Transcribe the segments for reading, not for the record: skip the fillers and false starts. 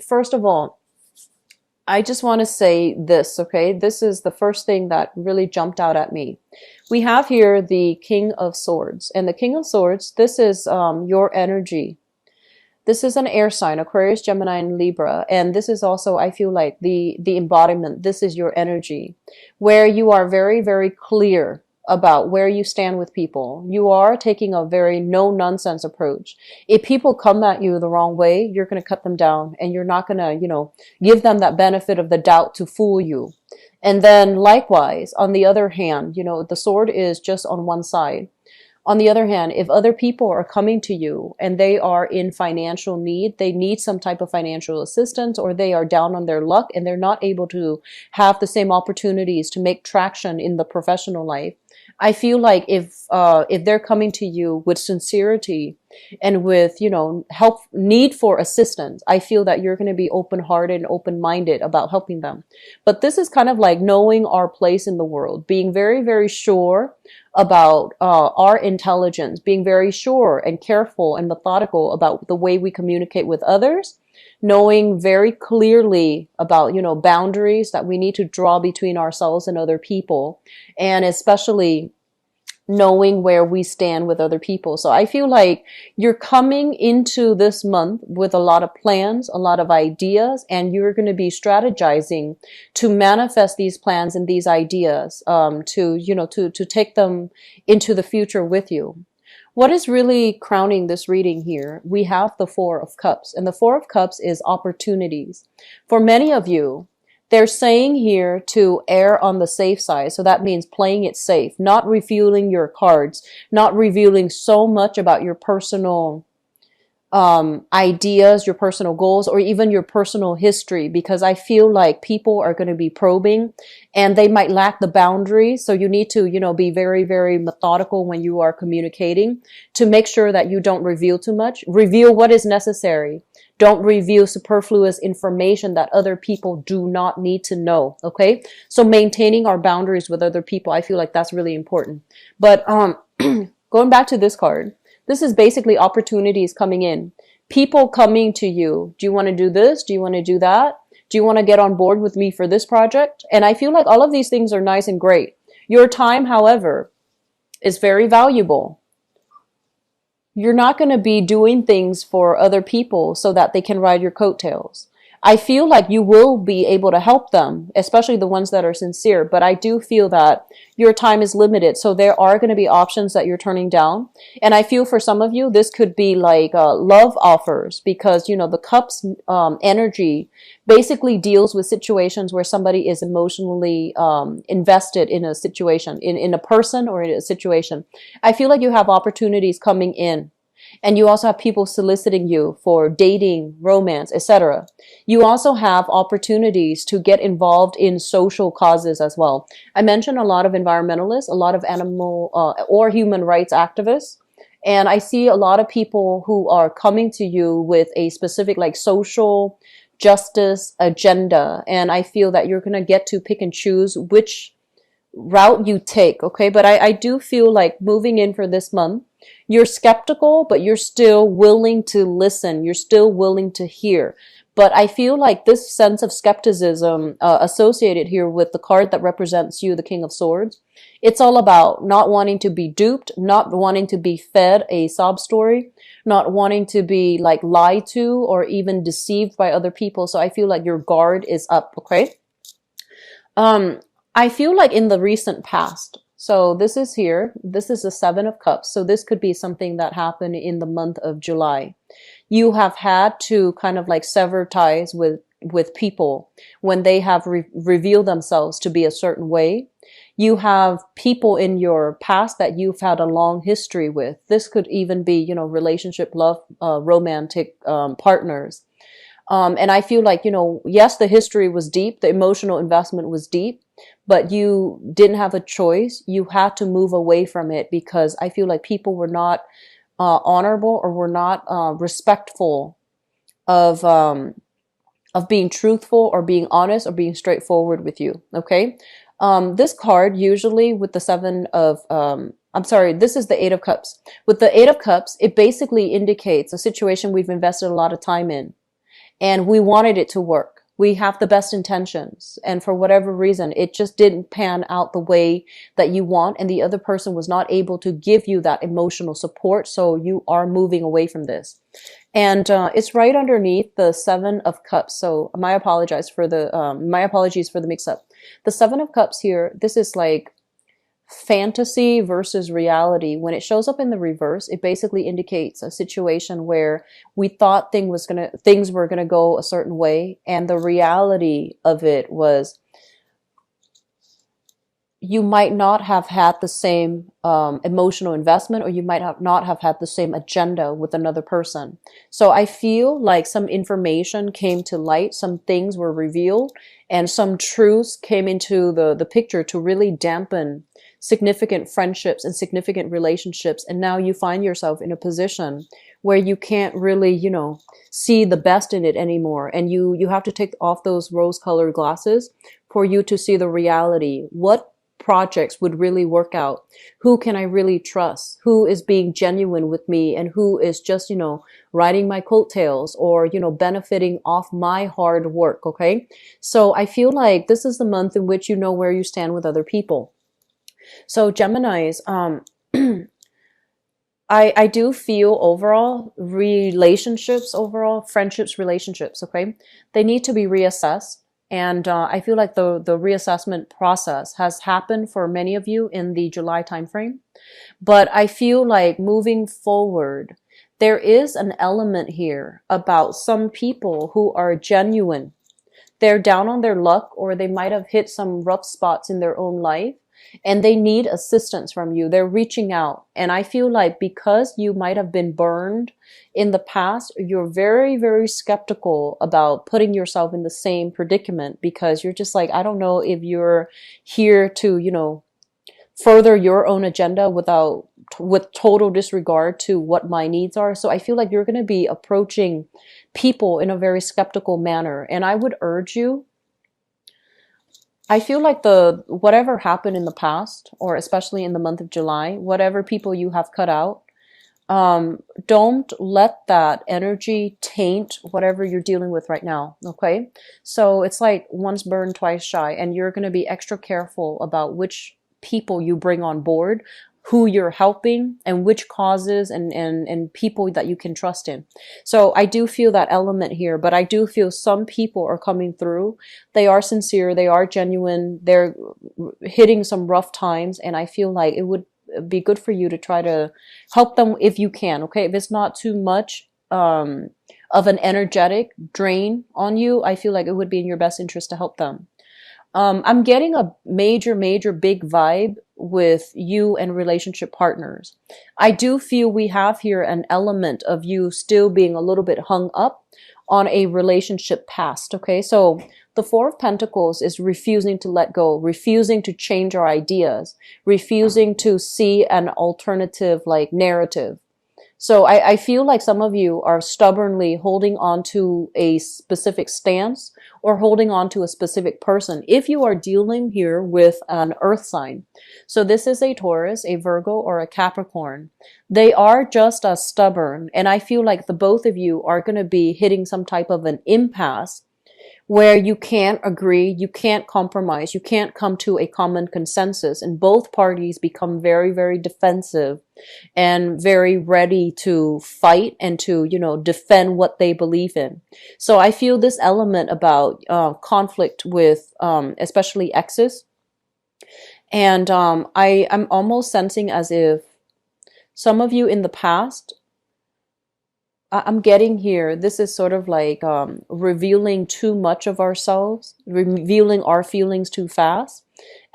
First of all, I just want to say this, okay? This is the first thing that really jumped out at me. We have here the King of Swords, and the King of Swords, this is your energy. This is an air sign, Aquarius, Gemini, and Libra. And this is also, I feel like, the embodiment. This is your energy, where you are very, very clear about where you stand with people. You are taking a very no-nonsense approach. If people come at you the wrong way, you're going to cut them down, and you're not going to, give them that benefit of the doubt to fool you. And then likewise, on the other hand, the sword is just on one side. On the other hand, if other people are coming to you and they are in financial need, they need some type of financial assistance, or they are down on their luck and they're not able to have the same opportunities to make traction in the professional life, I feel like if they're coming to you with sincerity and with, help, need for assistance, I feel that you're going to be open-hearted and open-minded about helping them. But this is kind of like knowing our place in the world, being very, very sure about our intelligence, being very sure and careful and methodical about the way we communicate with others, knowing very clearly about, boundaries that we need to draw between ourselves and other people, and especially knowing where we stand with other people. So I feel like you're coming into this month with a lot of plans, a lot of ideas, and you're going to be strategizing to manifest these plans and these ideas, to take them into the future with you. What is really crowning this reading here? We have the Four of Cups, and the Four of Cups is opportunities. For many of you, they're saying here to err on the safe side. So that means playing it safe, not revealing your cards, not revealing so much about your personal ideas, your personal goals, or even your personal history, because I feel like people are going to be probing and they might lack the boundaries. So you need to, be very, very methodical when you are communicating to make sure that you don't reveal too much. Reveal what is necessary. Don't reveal superfluous information that other people do not need to know. Okay. So maintaining our boundaries with other people, I feel like that's really important. But, going back to this card, this is basically opportunities coming in. People coming to you. Do you want to do this? Do you want to do that? Do you want to get on board with me for this project? And I feel like all of these things are nice and great. Your time, however, is very valuable. You're not going to be doing things for other people so that they can ride your coattails. I feel like you will be able to help them, especially the ones that are sincere, but I do feel that your time is limited. So there are going to be options that you're turning down. And I feel for some of you, this could be like love offers, because, the cups energy basically deals with situations where somebody is emotionally invested in a situation, in a person or in a situation. I feel like you have opportunities coming in. And you also have people soliciting you for dating, romance, etc. You also have opportunities to get involved in social causes as well. I mentioned a lot of environmentalists, a lot of animal or human rights activists. And I see a lot of people who are coming to you with a specific social justice agenda. And I feel that you're going to get to pick and choose which route you take. Okay. But I do feel like moving in for this month, you're skeptical, but you're still willing to listen. You're still willing to hear. But I feel like this sense of skepticism associated here with the card that represents you, the King of Swords, it's all about not wanting to be duped, not wanting to be fed a sob story, not wanting to be lied to or even deceived by other people. So I feel like your guard is up, okay? I feel like in the recent past, so this is here, this is the Seven of Cups. So this could be something that happened in the month of July. You have had to kind of sever ties with people when they have revealed themselves to be a certain way. You have people in your past that you've had a long history with. This could even be, relationship, love, romantic partners. And I feel like, yes, the history was deep. The emotional investment was deep. But you didn't have a choice. You had to move away from it because I feel like people were not honorable or were not respectful of being truthful or being honest or being straightforward with you. Okay. This card usually with the this is the Eight of Cups. With the Eight of Cups, it basically indicates a situation we've invested a lot of time in. and we wanted it to work. We have the best intentions, and for whatever reason, it just didn't pan out the way that you want, and the other person was not able to give you that emotional support, so you are moving away from this. And it's right underneath the Seven of Cups. So my apologies for the mix-up. The Seven of Cups here, this is like fantasy versus reality. When it shows up in the reverse, it basically indicates a situation where we thought things were gonna go a certain way, and the reality of it was you might not have had the same emotional investment, or you might not have had the same agenda with another person. So I feel like some information came to light, some things were revealed, and some truths came into the picture to really dampen significant friendships and significant relationships. And now you find yourself in a position where you can't really, see the best in it anymore. And you have to take off those rose-colored glasses for you to see the reality. What projects would really work out? Who can I really trust? Who is being genuine with me, and who is just, riding my coattails, or, benefiting off my hard work? Okay. So I feel like this is the month in which you know where you stand with other people. So Geminis, I do feel overall friendships, relationships, okay, they need to be reassessed. And I feel like the reassessment process has happened for many of you in the July timeframe. But I feel like moving forward, there is an element here about some people who are genuine. They're down on their luck, or they might have hit some rough spots in their own life, and they need assistance from you. They're reaching out. And I feel like because you might have been burned in the past, you're very, very skeptical about putting yourself in the same predicament, because you're just like, I don't know if you're here to, further your own agenda with total disregard to what my needs are. So I feel like you're going to be approaching people in a very skeptical manner. And I would urge you, I feel like whatever happened in the past, or especially in the month of July, whatever people you have cut out, don't let that energy taint whatever you're dealing with right now. Okay. So it's like once burned, twice shy, and you're going to be extra careful about which people you bring on board, who you're helping, and which causes and people that you can trust in. So I do feel that element here, but I do feel some people are coming through. They are sincere. They are genuine. They're hitting some rough times. And I feel like it would be good for you to try to help them if you can. Okay. If it's not too much, of an energetic drain on you, I feel like it would be in your best interest to help them. I'm getting a major, major big vibe with you and relationship partners. I do feel we have here an element of you still being a little bit hung up on a relationship past. Okay. So the Four of Pentacles is refusing to let go, refusing to change our ideas, refusing to see an alternative like narrative. So I feel like some of you are stubbornly holding on to a specific stance, or holding on to a specific person, if you are dealing here with an earth sign. So this is a Taurus, a Virgo, or a Capricorn. They are just as stubborn. And I feel like the both of you are going to be hitting some type of an impasse where you can't agree, you can't compromise, you can't come to a common consensus, and both parties become very, very defensive and very ready to fight and to, defend what they believe in. So I feel this element about conflict with especially exes. And I'm almost sensing as if some of you in the past, I'm getting here, this is sort of like revealing too much of ourselves, revealing our feelings too fast,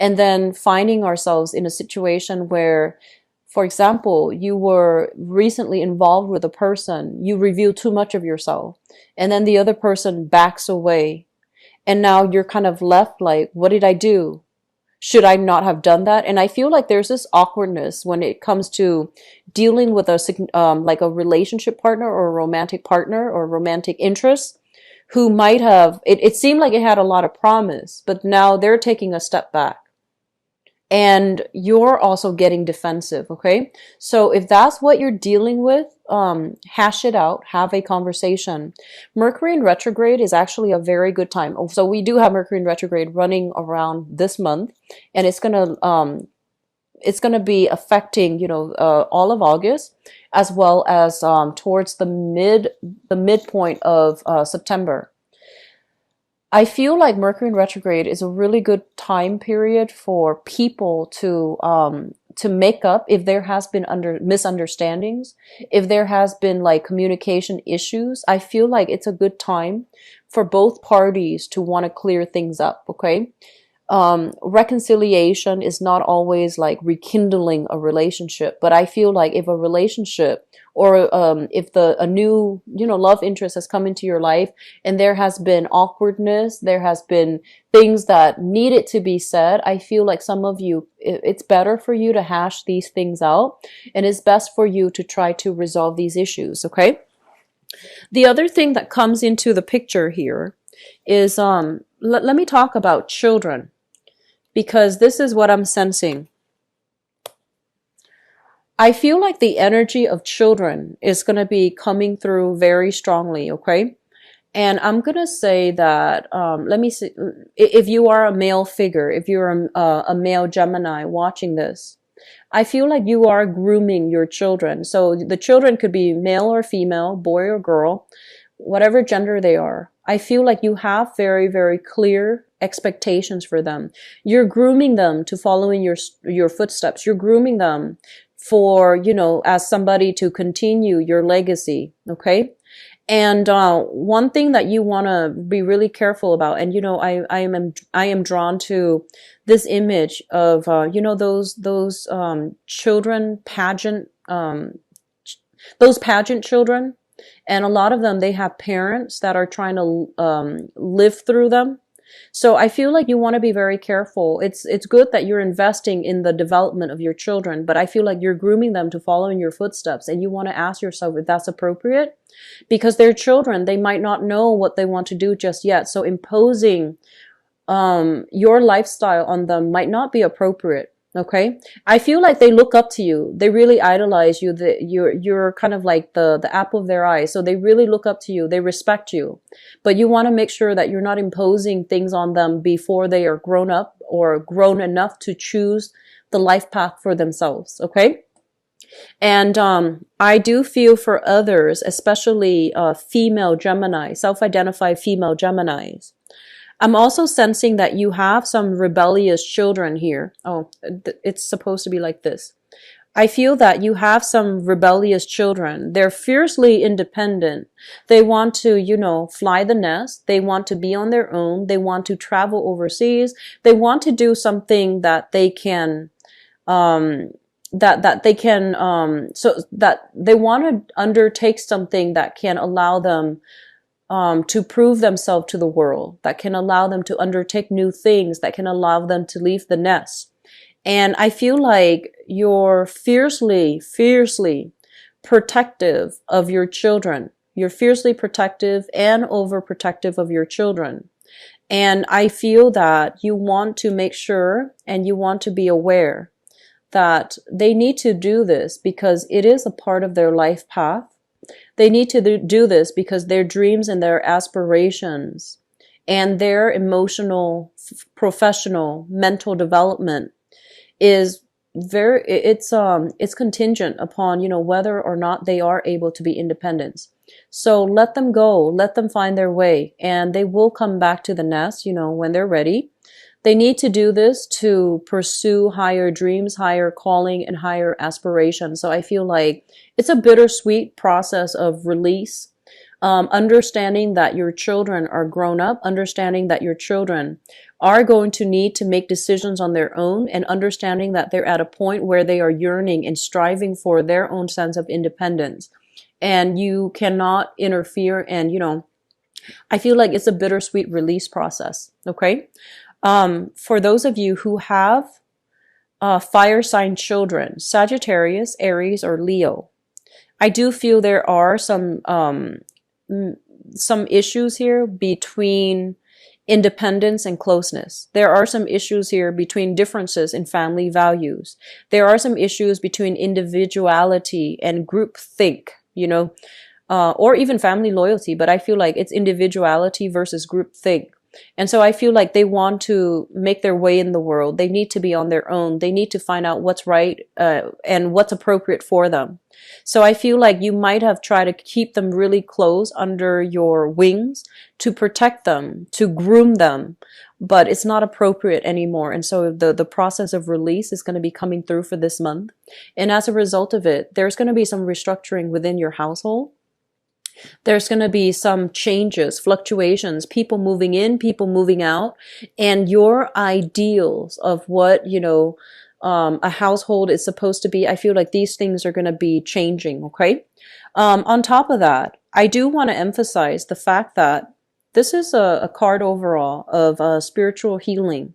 and then finding ourselves in a situation where, for example, you were recently involved with a person, you reveal too much of yourself, and then the other person backs away, and now you're kind of left like, what did I do? Should I not have done that? And I feel like there's this awkwardness when it comes to dealing with like a relationship partner, or a romantic partner, or romantic interest, who might have, it seemed like it had a lot of promise, but now they're taking a step back. and you're also getting defensive. Okay, so if that's what you're dealing with, hash it out, have a conversation. Mercury in retrograde is actually a very good time. So we do have Mercury in retrograde running around this month, and it's gonna be affecting, you know, all of August, as well as towards the midpoint of September. I feel like Mercury in retrograde is a really good time period for people to make up if there has been misunderstandings, if there has been like communication issues. I feel like it's a good time for both parties to want to clear things up. Okay, reconciliation is not always like rekindling a relationship, but I feel like if a relationship, or if a new, you know, love interest has come into your life and there has been awkwardness, there has been things that needed to be said, I feel like some of you, it's better for you to hash these things out, and it's best for you to try to resolve these issues. Okay, the other thing that comes into the picture here is let me talk about children, because this is what I'm sensing. I feel like the energy of children is going to be coming through very strongly. Okay, and I'm going to say that, let me see, if you are a male figure, if you're a male Gemini watching this, I feel like you are grooming your children. So the children could be male or female, boy or girl, whatever gender they are. I feel like you have very, very clear expectations for them. You're grooming them to follow in your footsteps. You're grooming them for, you know, as somebody to continue your legacy. Okay. And one thing that you want to be really careful about, and you know, I am drawn to this image of you know, those children pageant, those pageant children, and a lot of them, they have parents that are trying to live through them. So I feel like you want to be very careful. It's good that you're investing in the development of your children, but I feel like you're grooming them to follow in your footsteps, and you want to ask yourself if that's appropriate, because they're children. They might not know what they want to do just yet. So imposing your lifestyle on them might not be appropriate. Okay, I feel like they look up to you. They really idolize you. You're kind of like the apple of their eye. So they really look up to you. They respect you. But you want to make sure that you're not imposing things on them before they are grown up or grown enough to choose the life path for themselves. Okay. And I do feel for others, especially female Gemini, self-identified female Geminis. I'm also sensing that you have some rebellious children here. Oh, it's supposed to be like this. I feel that you have some rebellious children. They're fiercely independent. They want to, you know, fly the nest. They want to be on their own. They want to travel overseas. They want to do something that they can, that they can, so that they want to undertake something that can allow them to prove themselves to the world, that can allow them to undertake new things, that can allow them to leave the nest. And I feel like you're fiercely, fiercely protective of your children. You're fiercely protective and overprotective of your children. And I feel that you want to make sure, and you want to be aware that they need to do this because it is a part of their life path. They need to do this because their dreams and their aspirations and their emotional, professional, mental development is it's contingent upon, you know, whether or not they are able to be independent. So let them go, let them find their way, and they will come back to the nest, you know, when they're ready. They need to do this to pursue higher dreams, higher calling, and higher aspirations. So I feel like it's a bittersweet process of release, understanding that your children are grown up, understanding that your children are going to need to make decisions on their own, and understanding that they're at a point where they are yearning and striving for their own sense of independence. And you cannot interfere. And, you know, I feel like it's a bittersweet release process. Okay. For those of you who have fire sign children, Sagittarius, Aries, or Leo, I do feel there are some issues here between independence and closeness. There are some issues here between differences in family values. There are some issues between individuality and group think, or even family loyalty, but I feel like it's individuality versus group think. And so I feel like they want to make their way in the world. They need to be on their own. They need to find out what's right and what's appropriate for them. So I feel like you might have tried to keep them really close under your wings to protect them, to groom them, but it's not appropriate anymore. And so the process of release is going to be coming through for this month. And as a result of it, there's going to be some restructuring within your household. There's going to be some changes, fluctuations, people moving in, people moving out, and your ideals of what, a household is supposed to be. I feel like these things are going to be changing. Okay. On top of that, I do want to emphasize the fact that this is a card overall of spiritual healing,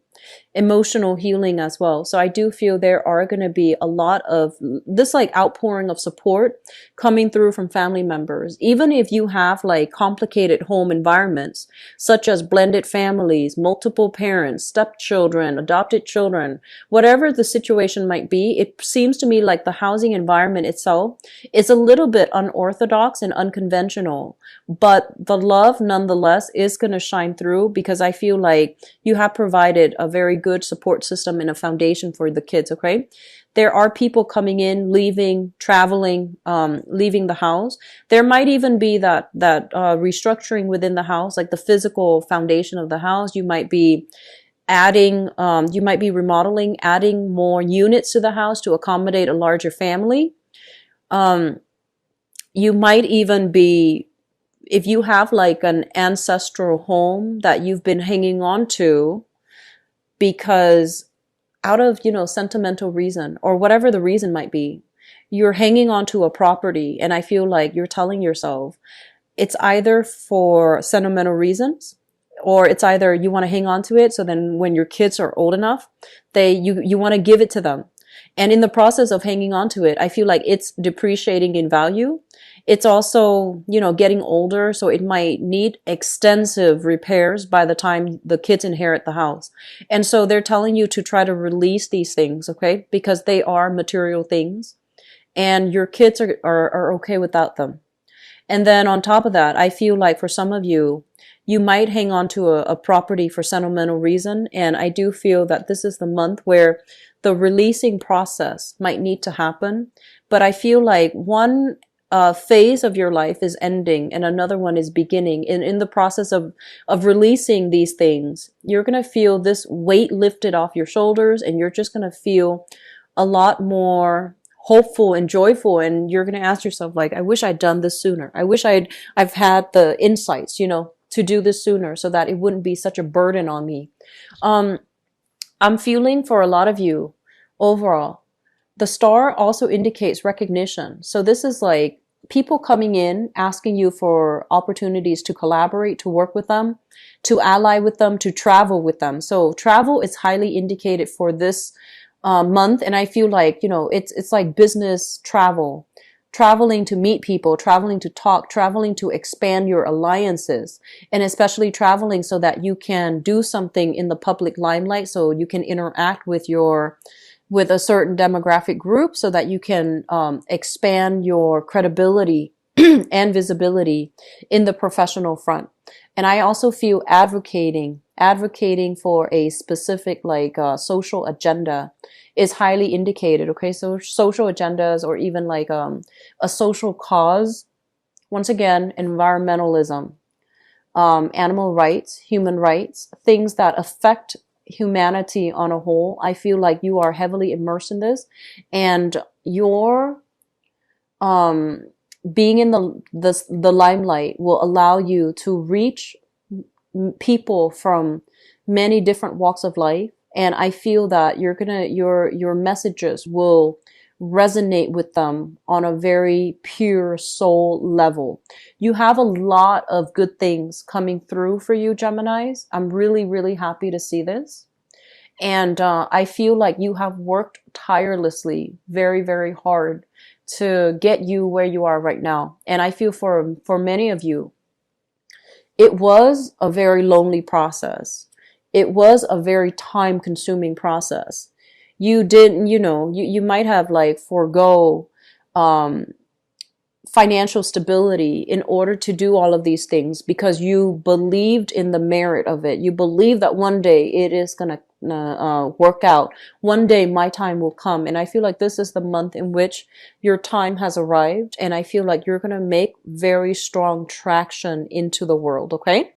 emotional healing as well. So I do feel there are going to be a lot of this like outpouring of support coming through from family members. Even if you have like complicated home environments, such as blended families, multiple parents, stepchildren, adopted children, whatever the situation might be, it seems to me like the housing environment itself is a little bit unorthodox and unconventional, but the love nonetheless is going to shine through, because I feel like you have provided a very good support system and a foundation for the kids. Okay. There are people coming in, leaving, traveling, leaving the house. There might even be that restructuring within the house, like the physical foundation of the house. You might be adding, you might be remodeling, adding more units to the house to accommodate a larger family. You might even be, if you have like an ancestral home that you've been hanging on to, because out of, sentimental reason or whatever the reason might be, you're hanging on to a property. And I feel like you're telling yourself it's either for sentimental reasons, or it's either you want to hang on to it. So then when your kids are old enough, you want to give it to them. And in the process of hanging on to it, I feel like it's depreciating in value. It's also, getting older, so it might need extensive repairs by the time the kids inherit the house. And so they're telling you to try to release these things, okay? Because they are material things, and your kids are okay without them. And then on top of that, I feel like for some of you, you might hang on to a property for sentimental reason. And I do feel that this is the month where the releasing process might need to happen. But I feel like one phase of your life is ending and another one is beginning. And in the process of releasing these things, you're going to feel this weight lifted off your shoulders, and you're just going to feel a lot more hopeful and joyful. And you're going to ask yourself, like, I wish I'd done this sooner. I wish I've had the insights, to do this sooner so that it wouldn't be such a burden on me. I'm feeling for a lot of you overall, the star also indicates recognition. So this is like people coming in, asking you for opportunities to collaborate, to work with them, to ally with them, to travel with them. So travel is highly indicated for this month. And I feel like, it's like business travel, traveling to meet people, traveling to talk, traveling to expand your alliances, and especially traveling so that you can do something in the public limelight, so you can interact with a certain demographic group, so that you can expand your credibility and visibility in the professional front. And I also feel advocating for a specific social agenda is highly indicated. Okay, so social agendas, or even like a social cause. Once again, environmentalism, animal rights, human rights, things that affect humanity on a whole. I feel like you are heavily immersed in this, and your being in the limelight will allow you to reach people from many different walks of life. And I feel that your messages will resonate with them on a very pure soul level. You have a lot of good things coming through for you, Geminis. I'm really, really happy to see this. And I feel like you have worked tirelessly, very, very hard to get you where you are right now. And I feel for many of you, it was a very lonely process. It was a very time consuming process. You didn't, you might have like forego um, financial stability in order to do all of these things because you believed in the merit of it. You believe that one day it is going to work out. One day my time will come. And I feel like this is the month in which your time has arrived. And I feel like you're going to make very strong traction into the world. Okay.